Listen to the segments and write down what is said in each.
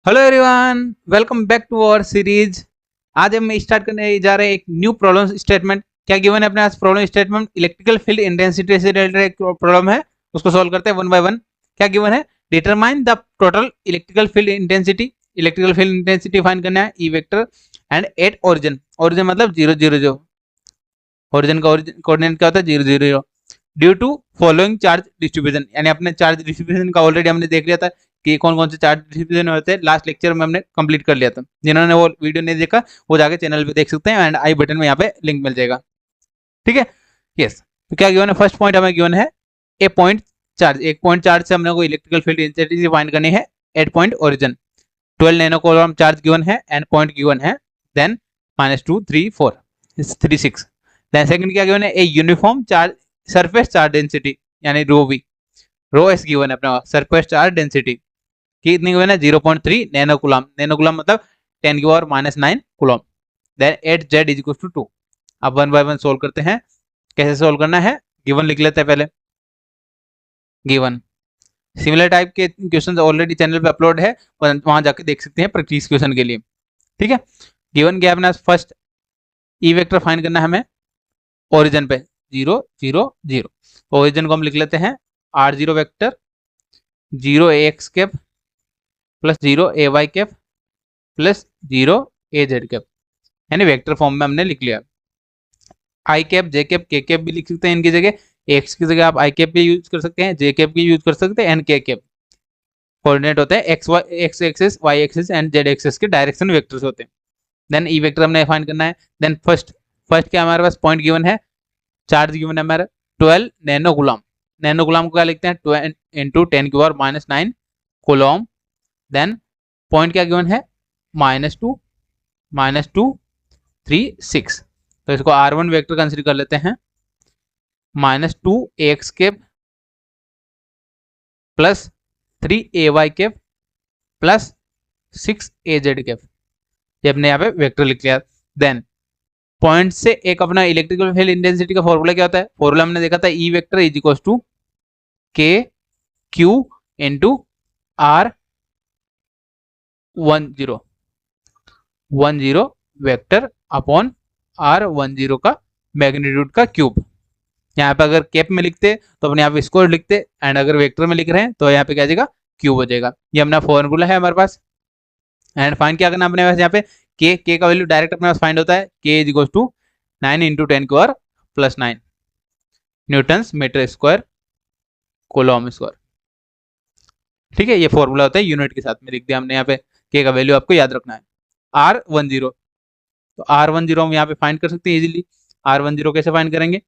Hello everyone, welcome back to our series. आज हम start करने जा रहे हैं एक न्यू प्रॉब्लम स्टेटमेंट। क्या गिवन है अपने पास problem statement? Electrical field intensity से रिलेटेड एक प्रॉब्लम है, उसको सॉल्व करते हैं वन बाय वन। क्या गिवन है? Determine the total electrical field intensity. Electrical field intensity find करना है E vector and at origin. Origin मतलब 0 0 0। ओरिजिन का कोऑर्डिनेट क्या होता है? 0 0 0। Due to following charge distribution, यानी अपने चार्ज डिस्ट्रीब्यूशन का ऑलरेडी हमने देख लिया था कि कौन कौन से चार्ज डिस्ट्रीब्यूशन होते हैं। लास्ट लेक्चर में हमने कंप्लीट कर लिया था। जिन्होंने वो वीडियो नहीं देखा वो जाके चैनल पे देख सकते हैं एंड आई बटन में यहाँ पे लिंक मिल जाएगा। ठीक है, यस। तो क्या गिवन है? फर्स्ट पॉइंट हमें गिवन है ए पॉइंट चार्ज। एक पॉइंट चार्ज से हमने को इलेक्ट्रिकल फील्ड इंटेंसिटी फाइंड करनी है at point origin. 12 nano coulomb charge given है एंड पॉइंट गिवन है। देन -2 3 4 3 6। देन सेकंड क्या गिवन है? A uniform charge surface charge density, यानी rho V, rho S given है अपना सरफेस चार्ज डेंसिटी कितनी गिवन है? 0.3 नैनो कूलम। नैनो कूलम मतलब 10 की power -9 coulomb. Then at Z is equal to 2। अब वन बाय वन सोल्व करते हैं। कैसे सोल्व करना है? गिवन लिख लेते हैं पहले। गिवन सिमिलर टाइप के क्वेश्चन ऑलरेडी चैनल पे अपलोड है, वहां जाके देख सकते हैं प्रैक्टिस क्वेश्चन के लिए। ठीक है, गिवन क्या अपना फर्स्ट ई वेक्टर फाइंड करना है हमें ओरिजिन पे 0 0 0। ओरिजिन को हम लिख लेते हैं r0 vector 0 ax cap plus 0 ay cap plus 0 az cap, यानी वेक्टर फॉर्म में हमने लिख लिया। आई कैप जे कैप के कैप भी लिख सकते हैं इनकी जगह। एक्स की जगह आप आई कैप भी यूज कर सकते हैं, जे कैप भी यूज कर सकते हैं एंड के कैप। कोऑर्डिनेट होते हैं X axis Y axis and Z axis के डायरेक्शन वेक्टर्स होते हैं। देन ई वेक्टर हमने फाइंड करना है। देन फर्स्ट क्या हमारे पास पॉइंट गिवन है, चार्ज गिवन है हमारा 12 नैनो कूलम। नैनो कूलम को क्या लिखते हैं? 12 इंटू 10 की पावर -9 कूलम। देन पॉइंट क्या गिवन है? -2 3 6। तो इसको R1 वेक्टर कंसीडर कर लेते हैं। -2 ax cap plus 3 ay cap plus 6 az cap, ये अपने यहाँ पे वेक्टर लिख लिया। देन पॉइंट से एक अपना इलेक्ट्रिकल फील्ड इंटेंसिटी का फॉर्मूला क्या होता है? फॉर्मूला हमने देखा था E vector is equal to K Q into R 10 vector upon R10 का मैग्नीट्यूड का क्यूब। यहाँ पे अगर कैप में लिखते तो अपने यहाँ पे स्क्वायर लिखते एंड अगर वेक्टर में लिख रहे हैं तो यहाँ पे क्या जाएगा? क्यूब हो जाएगा। ये अपना फॉर्मूला है हमारे पास। एंड फाइंड क्या करना अपने पास यहाँ पे? के का वैल्यू डायरेक्ट अपने पास फाइंड होता है। के इज इक्वल टू 9 इंटू 10 की power +9 newtons metre square coulomb square. ठीक है, ये फॉर्मूला होता है यूनिट के साथ में लिख दिया हमने यहाँ पे। के का वैल्यू आपको याद रखना है R10। तो R10 हम यहाँ पे फाइंड कर सकते हैं इजीली। R10 कैसे फाइंड करेंगे?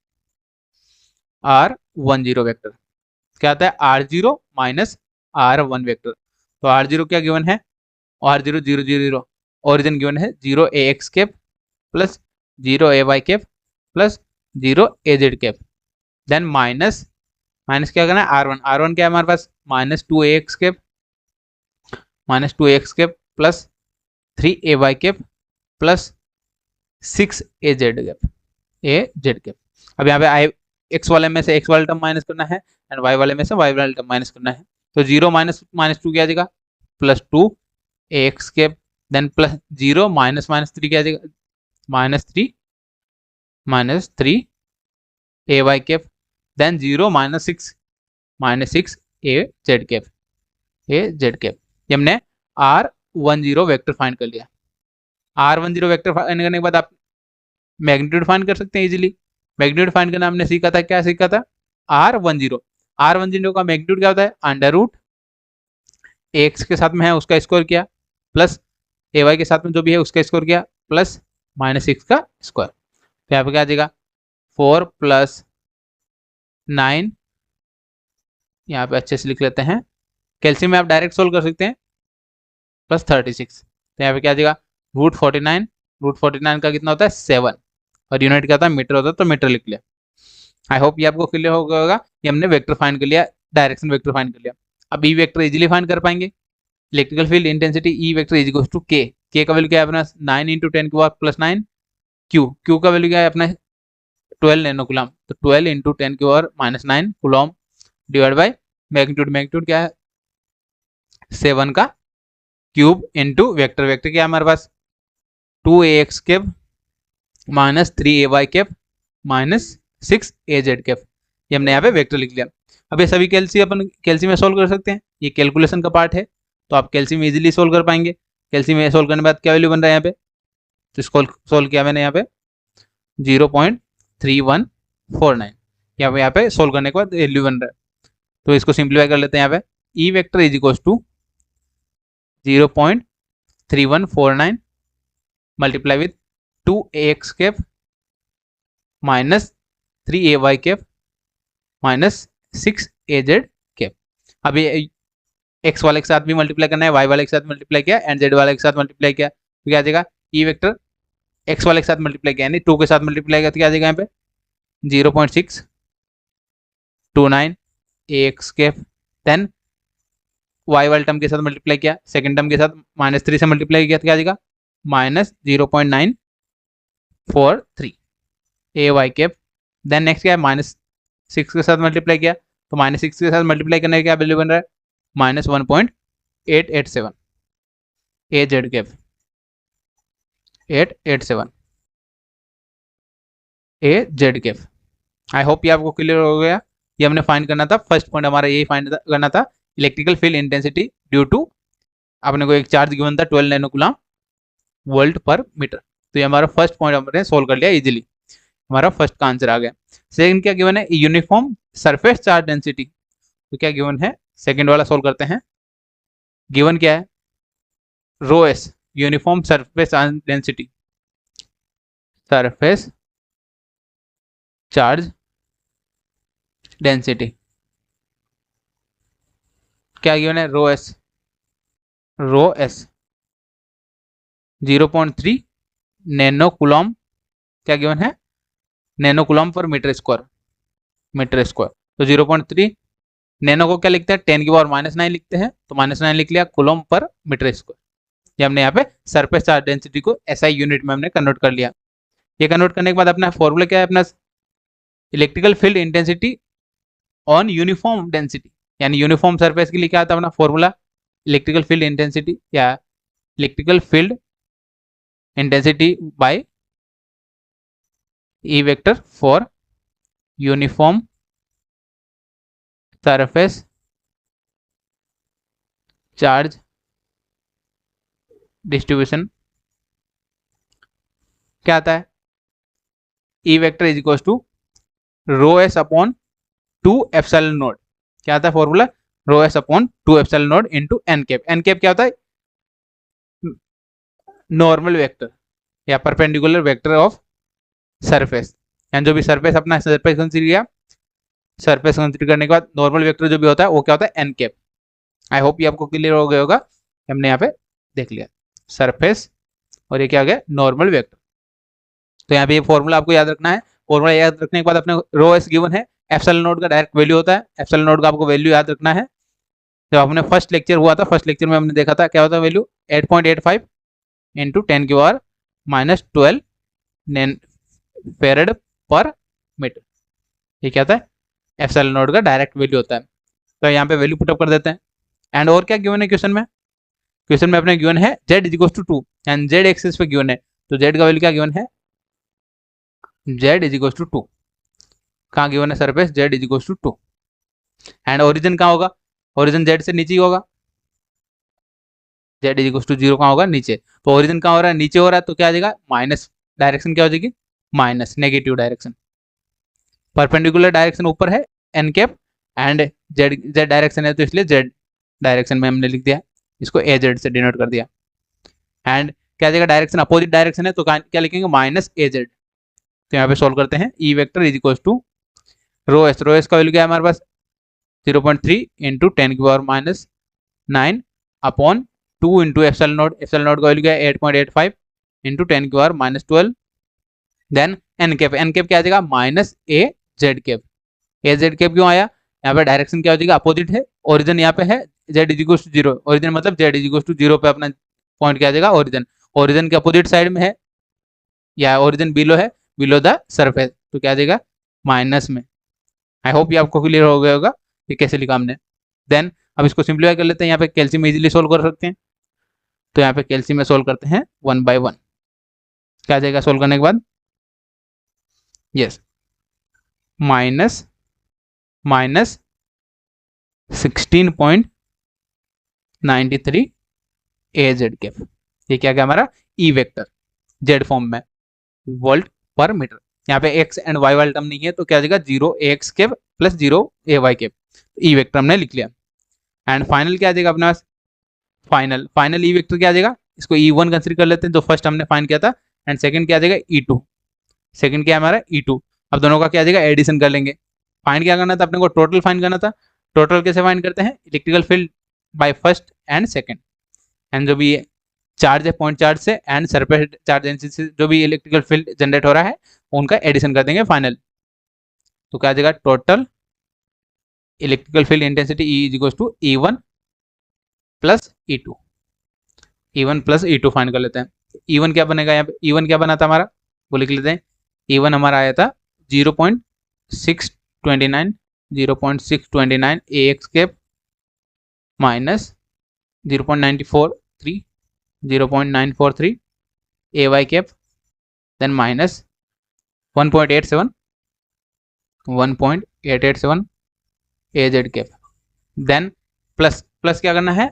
R10 वेक्टर क्या आता है? R0 minus R1 vector. तो R0 क्या गिवन है? R0 0 0 0। ओरिजिन गिवन है 0 ax cap plus 0 ay cap plus 0 az cap. Then minus क्या करना है? R1 क्या है हमारे पास? -2 ax cap plus 3 ay cap plus 6 az cap. अब यहाँ पे एक्स वाले में से एक्स वाला टर्म माइनस करना है एंड वाई वाले में से वाई वाला टर्म माइनस करना है। तो 0 -2 क्या आ जाएगा? +2 ax कैप। देन प्लस 0 -3 क्या आ जाएगा? -3 ay cap. Then 0 -6 az cap. ये हमने R10 वेक्टर फाइंड कर लिया। R10 वेक्टर फाइंड करने के बाद आप मैग्नीट्यूड फाइंड कर सकते हैं इजीली। मैग्नीट्यूड फाइंड करना हमने सीखा था। क्या सीखा था? R10 का मैग्नीट्यूड क्या होता है? अंडर रूट एक्स के साथ में है उसका स्क्वायर किया प्लस ए वाई के साथ में जो भी है उसका स्क्वायर किया प्लस -6 का स्क्वायर। तो यहाँ पे क्या आ जाएगा? 4 + 9, यहाँ पे अच्छे से लिख लेते हैं। कैल्शियम में आप डायरेक्ट सोल्व कर सकते हैं प्लस 36। तो यहाँ पे क्या आ जाएगा? √49। √49 का कितना होता है? 7 और यूनिट क्या होता है? मीटर होता है, तो मीटर लिख लिया। आई होप ये आपको क्लियर हो गया होगा। ये हमने वेक्टर फाइंड कर लिया, डायरेक्शन वेक्टर फाइंड कर लिया। अब ई वेक्टर इजीली फाइंड कर पाएंगे। Electrical field intensity E vector is equal to K का वैल्यू क्या है अपना? 9 इंटू 10 की पावर +9। क्यू का वैल्यू क्या है अपना? 12 नैनो कूलम। तो 12 इंटू 10 की power -9 coulomb divide by magnitude क्या है? 7 का क्यूब इंटू वेक्टर, वेक्टर क्या है हमारे पास 2ax cap minus 3ay cap minus 6az cap, ये हमने यहाँ पे वेक्टर लिख लिया। अब ये सभी कैल्सी में सोल्व कर सकते हैं, ये कैलकुलेशन का पार्ट है, तो आप कैल्सी में इजीली सोल्व कर पाएंगे। कैल्सी में सोल्व करने के बाद क्या वैल्यू बन रहा है यहाँ पे, तो इसको सोल्व किया मैंने यहाँ पे 0.3149, यहाँ पे सोल्व करने के बाद वैल्यू बन रहा है। तो इसको सिंप्लीफाई कर लेते हैं यहाँ पे, E vector is equal to 0.3149 multiply with 2ax cap minus 3ay cap minus 6az cap. अब ये x वाले के साथ भी मल्टीप्लाई करना है, y वाले के साथ मल्टीप्लाई किया एंड z वाले के साथ मल्टीप्लाई किया, तो क्या आ जाएगा ई वेक्टर x वाले के साथ मल्टीप्लाई किया यानी 2 के साथ मल्टीप्लाई किया, तो क्या आ जाएगा यहाँ पे 0.629 ax कैप, देन y वाले टर्म के साथ मल्टीप्लाई किया, सेकंड टर्म के साथ -3 से मल्टीप्लाई किया, तो क्या आ जाएगा -0.943 ay कैप, देन नेक्स्ट क्या है -6 के साथ मल्टीप्लाई किया, तो -6 के साथ मल्टीप्लाई करने का क्या वैल्यू बन रहा है -1.887 az cap 887 az cap. I hope ये आपको क्लियर हो गया। ये हमने फाइंड करना था, फर्स्ट पॉइंट हमारा यही फाइंड करना था, electrical field intensity due to आपने को एक चार्ज गिवन था 12 नैनोकूलम वोल्ट पर मीटर। तो ये हमारा फर्स्ट पॉइंट हमने सोल्व कर लिया इजीली, हमारा फर्स्ट का आंसर आ गया। सेकंड क्या गिवन है, यूनिफॉर्म सरफेस चार्ज डेंसिटी, तो क्या गिवन है, सेकंड वाला सोल्व करते हैं। गिवन क्या है, rho S uniform surface charge density, surface charge density क्या गिवन है, रो एस 0.3 नैनोकूलम, क्या गिवन है, नैनोकूलम पर मीटर स्क्वायर, तो 0.3 नैनो को क्या लिखते हैं 10 की पावर -9 लिखते हैं, तो -9 लिख लिया कूलम पर मीटर स्क्वायर। ये हमने यहाँ पे सरफेस चार्ज डेंसिटी को एसआई यूनिट में हमने कन्वर्ट कर लिया। ये कन्वर्ट करने के बाद अपना फॉर्मूला क्या है, अपना electrical field intensity on uniform density, यानी यूनिफॉर्म सरफेस के लिए क्या आता है अपना फॉर्मूला, इलेक्ट्रिकल फील्ड इंटेंसिटी या electrical field intensity by E vector for uniform surface charge distribution. क्या आता है, E vector is equal to rho S upon 2 epsilon naught, क्या आता है formula, rho S upon 2 epsilon naught into N cap. N cap क्या होता है, normal vector या परपेंडिकुलर वेक्टर ऑफ सरफेस, यानी जो भी सरफेस अपना सरफेस कंसीडर किया, सरफेस कंसीडर करने के बाद नॉर्मल वेक्टर जो भी होता है वो क्या होता है, एन कैप। आई होप ये आपको क्लियर हो गया होगा, हमने यहाँ पे देख लिया सरफेस और ये क्या आ गया, नॉर्मल वेक्टर। तो यहाँ पे ये फॉर्मूला आपको याद रखना है। फॉर्मूला याद रखने के बाद अपने रो एस गिवन है, एप्सिलॉन नॉट का डायरेक्ट वैल्यू होता है, एप्सिलॉन नॉट का आपको वैल्यू याद रखना है। जब हमने फर्स्ट लेक्चर हुआ था, फर्स्ट लेक्चर में हमने देखा था क्या होता है वैल्यू 8.85 इंटू 10 की पावर -12 फेरेड पर मीटर, ये क्या होता है, एप्सिलॉन नॉट का डायरेक्ट वैल्यू होता है। तो यहाँ पे वैल्यू पुटअप कर देते हैं। एंड और क्या गिवन है क्वेश्चन में, क्वेश्चन में अपने गिवन है z is equal to 2 and z axis पे गिवन है, तो z का वैल्यू क्या गिवन है, z इज इक्वल टू 2, कहाँ गिवन है surface z is equal to 2 and origin कहाँ होगा, ओरिजिन z से नीचे ही होगा, z इज इक्वल टू 0 कहाँ होगा, नीचे। तो ओरिजिन कहाँ हो रहा है, नीचे हो रहा है, तो क्या आ जाएगा माइनस, डायरेक्शन क्या हो जाएगी, minus negative direction. Perpendicular direction ऊपर है N cap and z direction है, तो इसलिए z डायरेक्शन में हमने लिख दिया, इसको ए जेड से डिनोट कर दिया। एंड क्या आ जाएगा, डायरेक्शन अपोजिट डायरेक्शन है, तो क्या लिखेंगे -az। तो यहाँ पे सोल्व करते हैं, E vector is equal to rho S का वैल्यू क्या है हमारे पास 0.3 इंटू 10 की power -9 upon 2 into epsilon naught का वैल्यू क्या है 8.85 इंटू 10 की पावर -12, देन एन कैप क्या आ जाएगा -az कैप। az कैप क्यों आया, यहाँ पे डायरेक्शन क्या हो जाएगा, अपोजिट है, ओरिजिन यहाँ पे है z is equal to 0, origin मतलब z इज इक्वल टू 0 पे अपना पॉइंट क्या आ जाएगा, ओरिजिन के अपोजिट साइड में है या ओरिजिन बिलो है, बिलो द सरफेस, तो क्या आ जाएगा माइनस में। आई होप ये आपको क्लियर हो गया होगा ये कैसे लिखा हमने। देन अब इसको सिंप्लीफाई कर लेते हैं, यहाँ पे कैल्शियम इजीली सोल्व कर सकते हैं। तो यहाँ पे केएलसी में सोल्व करते हैं 1 by 1, क्या आ जाएगा सोल्व करने के बाद, यस माइनस 16.93 ए जेड कैप, ये क्या क्या हमारा ई वेक्टर जेड फॉर्म में वोल्ट पर मीटर। यहाँ पे एक्स एंड वाई वाला टर्म नहीं है तो क्या आ जाएगा 0 एक्स कैप प्लस 0 ए वाई कैप, ई वेक्टर हमने लिख लिया। एंड फाइनल क्या आ जाएगा अपने पास, फाइनल ई वेक्टर क्या आ जाएगा, इसको E1 कंसिडर कर लेते हैं जो फर्स्ट हमने फाइंड किया था, एंड सेकंड क्या आ जाएगा E2, सेकंड क्या है हमारा E2। अब दोनों का क्या आ जाएगा एडिशन कर लेंगे। फाइंड क्या करना था अपने को, टोटल फाइंड करना था। टोटल कैसे फाइंड करते हैं, electrical field by first and second, and जो भी चार्ज है पॉइंट चार्ज से एंड सरफेस चार्ज डेंसिटी से जो भी इलेक्ट्रिकल फील्ड जनरेट हो रहा है उनका एडिशन कर देंगे फाइनल। तो क्या आ जाएगा total electrical field intensity E is equal to E1 plus E2, E1 plus E2 find कर लेते हैं। E1 क्या बनेगा, यहाँ पे E1 क्या बना था हमारा वो लिख लेते हैं। E1 हमारा आया था 0.629 AX cap minus 0.943 AY cap, then minus 1.887 AZ cap, then plus क्या करना है,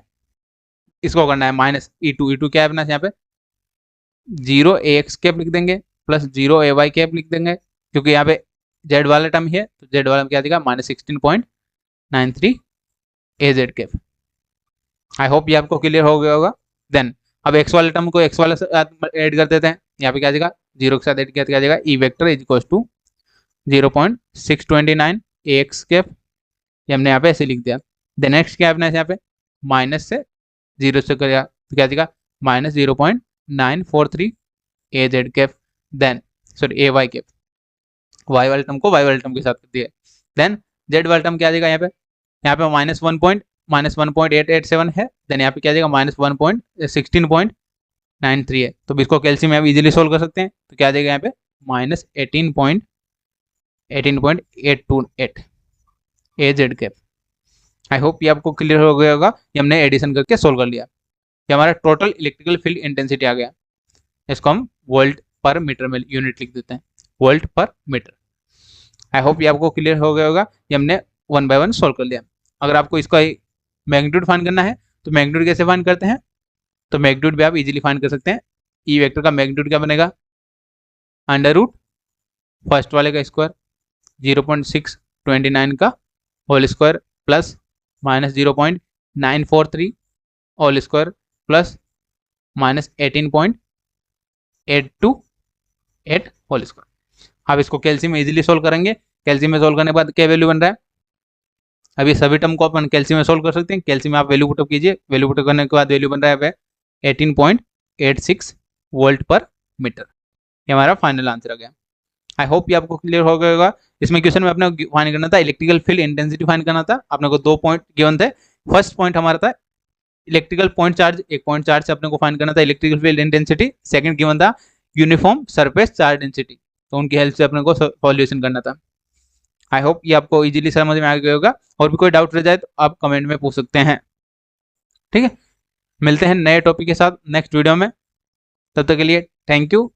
इसको करना है माइनस E2 क्या है अपना यहाँ पे 0 AX कैप लिख देंगे प्लस 0 AY कैप लिख देंगे, क्योंकि यहाँ पे जेड वाला टर्म है तो जेड वाला क्या देगा minus 16.93 AZ cap. I hope ये आपको क्लियर हो गया होगा। देन अब एक्स वाले टर्म को एक्स वाले साथ ऐड कर देते हैं, यहाँ पे क्या जाएगा 0 के साथ ऐड किया क्या जाएगा E vector is equal to 0.629 AX cap, ये हमने यहाँ पे ऐसे लिख दिया। देन नेक्स्ट क्या अपना यहाँ पे माइनस से 0 से कर तो क्या जाएगा minus 0.943 AZ cap, then sorry AY cap, Y वाले टर्म को वाई वाले टर्म के साथ कर दिया। देन जेड वाला टर्म क्या आ जाएगा यहाँ पे माइनस 1.887 है, देन यहाँ पे क्या आ जाएगा माइनस 1.16.93 है, तो इसको कैल्शियम में आप इजीली सोल्व कर सकते हैं। तो क्या आ जाएगा यहाँ पे minus 18.828 AZ cap. I hope ये आपको क्लियर हो गया होगा, ये हमने एडिशन करके सोल्व कर लिया। ये हमारा टोटल इलेक्ट्रिकल फील्ड इंटेंसिटी आ गया, इसको हम वोल्ट पर मीटर में यूनिट लिख देते हैं, वोल्ट पर मीटर। आई होप ये आपको क्लियर हो गया होगा, ये हमने 1 by 1 सोल्व कर लिया। अगर आपको इसका मैग्नीट्यूड फाइंड करना है तो मैग्नीट्यूड कैसे फाइंड करते हैं, तो मैग्नीट्यूड भी आप इजीली फाइंड कर सकते हैं। ई वेक्टर का मैग्नीट्यूड क्या बनेगा अंडर रूट फर्स्ट वाले का स्क्वायर 0.629 का whole square plus minus 0.943 whole square plus minus 18.828 whole square. आप इसको कैल्शियम में इजीली सोल्व करेंगे। कैल्शियम में सोल्व करने के बाद क्या वैल्यू बन रहा है, अभी सभी टर्म को अपन कैल्शियम में सोल्व कर सकते हैं। कैल्शियम में आप वैल्यू पुटअप कीजिए, वैल्यू पुटअप करने के बाद वैल्यू बन रहा है 18.86 वोल्ट पर मीटर। ये हमारा फाइनल आंसर आ गया। आई होप ये आपको क्लियर हो गया होगा। इसमें क्वेश्चन में अपने फाइंड करना था इलेक्ट्रिकल फील्ड इंटेंसिटी फाइंड करना था, अपने को 2 पॉइंट गिवन थे। फर्स्ट पॉइंट हमारा था इलेक्ट्रिकल पॉइंट चार्ज, एक पॉइंट चार्ज से अपने को फाइंड करना था electrical field intensity. Second given था यूनिफॉर्म सरफेस चार्ज डेंसिटी, तो उनकी हेल्प से अपने को सॉल्यूशन करना था। आई होप ये आपको इजीली समझ में आ गया होगा। और भी कोई डाउट रह जाए तो आप कमेंट में पूछ सकते हैं। ठीक है, मिलते हैं नए टॉपिक के साथ नेक्स्ट वीडियो में, तब तक के लिए थैंक यू।